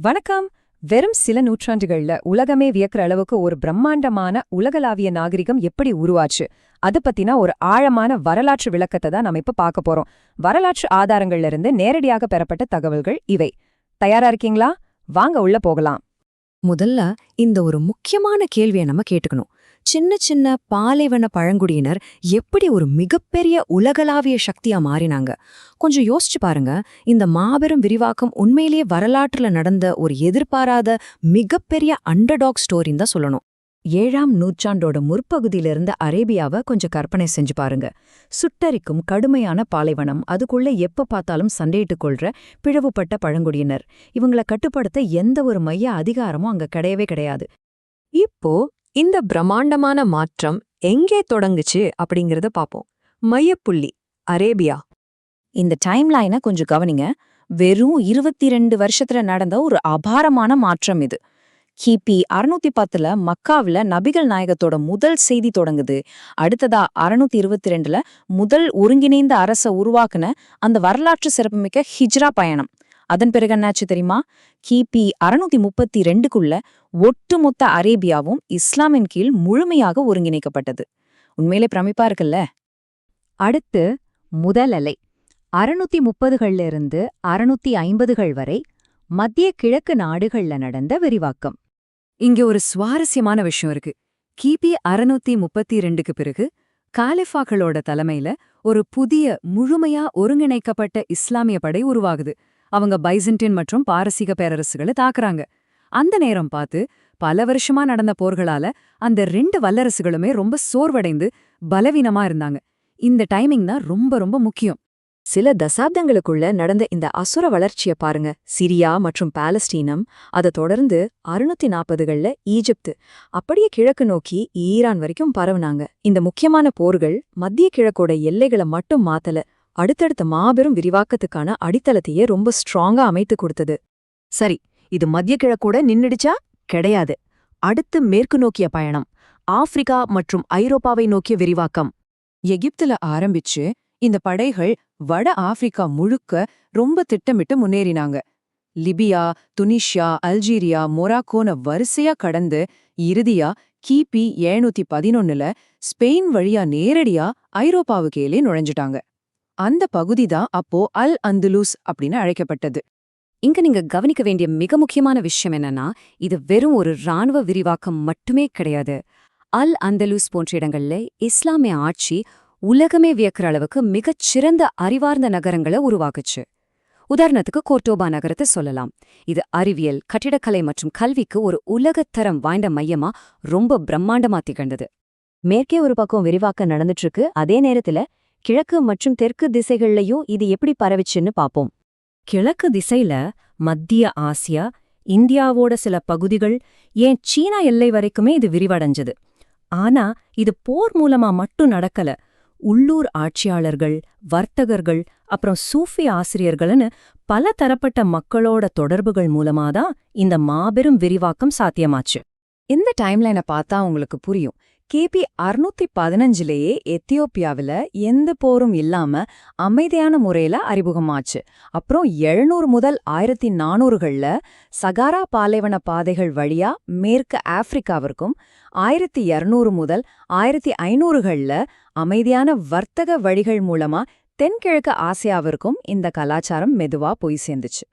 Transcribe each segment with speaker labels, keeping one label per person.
Speaker 1: வணக்கம். வெறும் சில நூற்றாண்டுகள்ல உலகமே வியக்கிற அளவுக்கு ஒரு பிரம்மாண்டமான உலகளாவிய நாகரிகம் எப்படி உருவாச்சு அது பத்தினா ஒரு ஆழமான வரலாற்று விளக்கத்தை தான் நம்ம இப்ப பார்க்க போறோம். வரலாற்று ஆதாரங்கள்ல இருந்து நேரடியாக பெறப்பட்ட தகவல்கள் இவை. தயாரா இருக்கீங்களா? வாங்க உள்ள போகலாம்.
Speaker 2: முதல்ல இந்த ஒரு முக்கியமான கேள்வியை நம்ம கேட்டுக்கணும். சின்ன சின்ன பாலைவன பழங்குடியினர் எப்படி ஒரு மிகப்பெரிய உலகளாவிய சக்தியா மாறினாங்க? கொஞ்சம் யோசிச்சு பாருங்க. இந்த மாபெரும் விரிவாக்கம் உண்மையிலேயே வரலாற்றுல நடந்த ஒரு எதிர்பாராத மிகப்பெரிய அண்டர்டாக் ஸ்டோரின்னு தான் சொல்லணும். 7ஆம் நூற்றாண்டோட முற்பகுதியிலிருந்த அரேபியாவை கொஞ்சம் கற்பனை செஞ்சு பாருங்க. சுட்டரிக்கும் கடுமையான பாலைவனம், அதுக்குள்ள எப்ப பார்த்தாலும் சண்டையிட்டுக் கொள்ற பிளவுபட்ட பழங்குடியினர். இவங்கள கட்டுப்படுத்த எந்த ஒரு மைய அதிகாரமும் அங்க கிடையவே கிடையாது. இப்போ இந்த பிரம்மாண்டமான மாற்றம் எங்கே தொடங்குச்சு அப்படிங்கறத பாப்போம். மையப்புள்ளி அரேபியா. இந்த டைம்லைனை கொஞ்சம் கவனிங்க. வெறும் 22 வருஷத்துல நடந்த ஒரு அபாரமான மாற்றம் இது. கிபி 610ல மக்காவுல நபிகள் நாயகத்தோட முதல் செய்தி தொடங்குது. அடுத்ததா 622ல முதல் ஒருங்கிணைந்த அரச உருவாக்குன அந்த வரலாற்று சிறப்புமிக்க ஹிஜ்ரா பயணம். அதன் பிறகு என்னாச்சு தெரியுமா? கிபி 632க்குள்ள ஒட்டுமொத்த அரேபியாவும் இஸ்லாமின் கீழ் முழுமையாக ஒருங்கிணைக்கப்பட்டது. உண்மையிலே பிரமிப்பா இருக்குல்ல?
Speaker 1: அடுத்து முதல் அலை 630கள்ல இருந்து 650கள் வரை மத்திய கிழக்கு நாடுகள்ல நடந்த விரிவாக்கம்.
Speaker 2: இங்க ஒரு சுவாரஸ்யமான விஷயம் இருக்கு. கிபி 632க்கு பிறகு காலிஃபாக்களோட தலைமையில ஒரு புதிய முழுமையா ஒருங்கிணைக்கப்பட்ட இஸ்லாமிய படை உருவாகுது. அவங்க பைசன்டின் மற்றும் பாரசீக பேரரசுகளை தாக்குறாங்க. அந்த நேரம் பார்த்து பல வருஷமா நடந்த போர்களால அந்த 2 வல்லரசுகளுமே ரொம்ப சோர்வடைந்து பலவீனமா இருந்தாங்க. இந்த டைமிங் தான் ரொம்ப ரொம்ப முக்கியம். சில தசாப்தங்களுக்குள்ள நடந்த இந்த அசுர வளர்ச்சியை பாருங்க. சிரியா மற்றும் பாலஸ்தீனம், அதை தொடர்ந்து 640கள்ல ஈஜிப்து, அப்படியே கிழக்கு நோக்கி ஈரான் வரைக்கும் பரவுனாங்க. இந்த முக்கியமான போர்கள் மத்திய கிழக்கோட எல்லைகளை மட்டும் மாத்தல, அடுத்தடுத்த மாபெரும் விரிவாக்கத்துக்கான அடித்தளத்தையே ரொம்ப ஸ்ட்ராங்கா அமைத்து கொடுத்தது.
Speaker 1: சரி, இது மத்திய கிழக்கோட நின்னுடுச்சா? கிடையாது. அடுத்து மேற்கு நோக்கிய பயணம், ஆப்பிரிக்கா மற்றும் ஐரோப்பாவை நோக்கிய விரிவாக்கம்.
Speaker 2: எகிப்துல ஆரம்பிச்சு இந்த படைகள் வட ஆப்பிரிக்கா முழுக்க ரொம்ப திட்டமிட்டு முன்னேறினாங்க. லிபியா, துனிஷியா, அல்ஜீரியா, மொராக்கோன வரிசையா கடந்து இறுதியா கிபி 711ல ஸ்பெயின் வழியா நேரடியா ஐரோப்பாவுக்கேலே நுழைஞ்சிட்டாங்க. அந்த பகுதிதான் அப்போ அல் அந்துலூஸ் அப்படின்னு அழைக்கப்பட்டது.
Speaker 1: இங்க நீங்க கவனிக்க வேண்டிய மிக முக்கியமான விஷயம் என்னன்னா, இது வெறும் ஒரு இராணுவ விரிவாக்கம் மட்டுமே கிடையாது. அல் அந்தலூஸ் போன்ற இடங்கள்ல இஸ்லாமிய ஆட்சி உலகமே வியக்கிற அளவுக்கு மிகச் சிறந்த அறிவார்ந்த நகரங்களை உருவாக்குச்சு. உதாரணத்துக்கு கோர்டோபா நகரத்தை சொல்லலாம். இது அறிவியல், கட்டிடக்கலை மற்றும் கல்விக்கு ஒரு உலகத்தரம் வாய்ந்த மையமா ரொம்ப பிரம்மாண்டமா திகழ்ந்தது.
Speaker 2: மேற்கே ஒரு பக்கம் விரிவாக்கம் நடந்துட்டு இருக்கு. அதே நேரத்துல கிழக்கு மற்றும் தெற்கு திசைகள்லயும் இது எப்படி பரவிச்சுன்னு பாப்போம்.
Speaker 1: கிழக்கு திசையில மத்திய ஆசியா, இந்தியாவோட சில பகுதிகள், ஏன் சீனா எல்லை வரைக்குமே இது விரிவடைஞ்சது. ஆனா இது போர் மூலமா மட்டும் நடக்கல. உள்ளூர் ஆட்சியாளர்கள், வர்த்தகர்கள், அப்புறம் சூஃபி ஆசிரியர்கள்னு பல தரப்பட்ட மக்களோட தொடர்புகள் மூலமாதான் இந்த மாபெரும் விரிவாக்கம் சாத்தியமாச்சு.
Speaker 2: இந்த டைம்லைனை பார்த்தா உங்களுக்கு புரியும். கிபி 615லேயே எத்தியோப்பியாவில எந்த போரும் இல்லாம அமைதியான முறையில அறிமுகமாச்சு. அப்புறம் 700 முதல் 1400கள்ல சகாரா பாலைவன பாதைகள் வழியா மேற்கு ஆப்பிரிக்காவிற்கும், 1200 முதல் 1500கள்ல அமைதியான வர்த்தக வழிகள் மூலமா தென்கிழக்கு ஆசியாவிற்கும் இந்த கலாச்சாரம் மெதுவா போய் சேர்ந்துச்சு.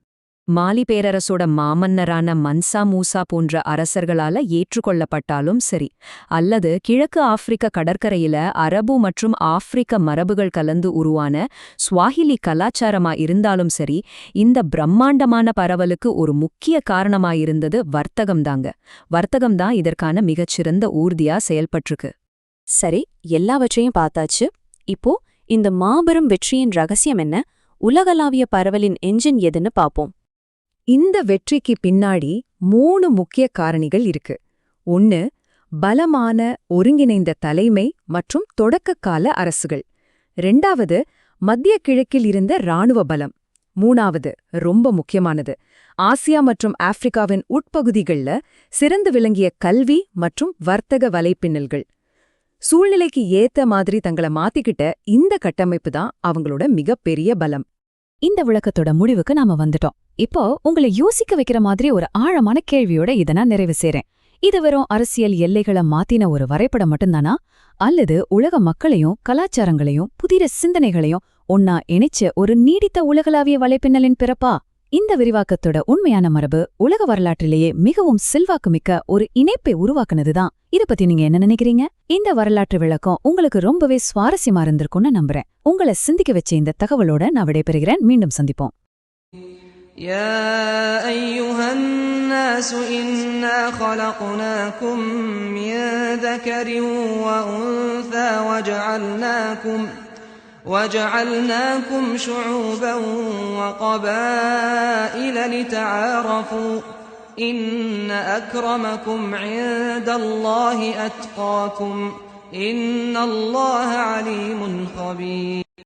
Speaker 1: மாலி பேரரசோட மாமன்னரான மன்சா மூசா போன்ற அரசர்களால ஏற்றுக்கொள்ளப்பட்டாலும் சரி, அல்லது கிழக்கு ஆப்பிரிக்க கடற்கரையில அரபு மற்றும் ஆப்பிரிக்க மரபுகள் கலந்து உருவான ஸ்வாஹிலி கலாச்சாரமா இருந்தாலும் சரி, இந்த பிரம்மாண்டமான பரவலுக்கு ஒரு முக்கிய காரணமாயிருந்தது வர்த்தகம்தாங்க. வர்த்தகம்தான் இதற்கான மிகச்சிறந்த ஊர்தியா செயல்பட்டிருக்கு.
Speaker 2: சரி, எல்லாவற்றையும் பார்த்தாச்சு. இப்போ இந்த மாபெரும் வெற்றியின் ரகசியம் என்ன? உலகளாவிய பரவலின் என்ஜின் எதுன்னு பாப்போம்.
Speaker 1: இந்த வெற்றிக்கு பின்னாடி 3 முக்கிய காரணிகள் இருக்கு. 1, பலமான ஒருங்கிணைந்த தலைமை மற்றும் தொடக்கக்கால அரசுகள். 2வது, மத்திய கிழக்கில் இருந்த இராணுவ பலம். 3வது, ரொம்ப முக்கியமானது, ஆசியா மற்றும் ஆப்பிரிக்காவின் உட்பகுதிகள்ல சிறந்து விளங்கிய கல்வி மற்றும் வர்த்தக வலைப்பின்னல்கள். சூழ்நிலைக்கு ஏத்த மாதிரி தங்களை மாத்திக்கிட்ட இந்த கட்டமைப்பு தான் அவங்களோட மிகப்பெரிய பலம்.
Speaker 3: இந்த விளக்கத்தோட முடிவுக்கு நாம வந்துட்டோம். இப்போ உங்களை யோசிக்க வைக்கிற மாதிரி ஒரு ஆழமான கேள்வியோட இதை நான் நிறைவு செய்றேன். இது வெறும் அரசியல் எல்லைகளை மாத்தின ஒரு வரைபடம் மட்டும்தானா, அல்லது உலக மக்களையும் கலாச்சாரங்களையும் புதிய சிந்தனைகளையும் ஒன்னா இணைச்ச ஒரு நீடித்த உலகளாவிய வலைப்பின்னலின் பிறப்பா? இந்த விரிவாக்கத்தோட உண்மையான மரபு உலக வரலாற்றிலேயே மிகவும் செல்வாக்குமிக்க ஒரு இணைப்பை உருவாக்குனதுதான். இத பத்தி நீங்க என்ன நினைக்கிறீங்க? இந்த வரலாற்று விளக்கம் உங்களுக்கு ரொம்பவே சுவாரஸ்யமா இருந்திருக்கும்னு நம்புறேன். உங்களை சிந்திக்க வச்ச இந்த தகவலோட நான் விடைபெறுகிறேன். மீண்டும் சந்திப்போம்.
Speaker 4: يا أيها الناس إنا خلقناكم من ذكر وأنثى وجعلناكم شعوبا وقبائل لتعارفوا إن أكرمكم عند الله أتقاكم إن الله عليم خبير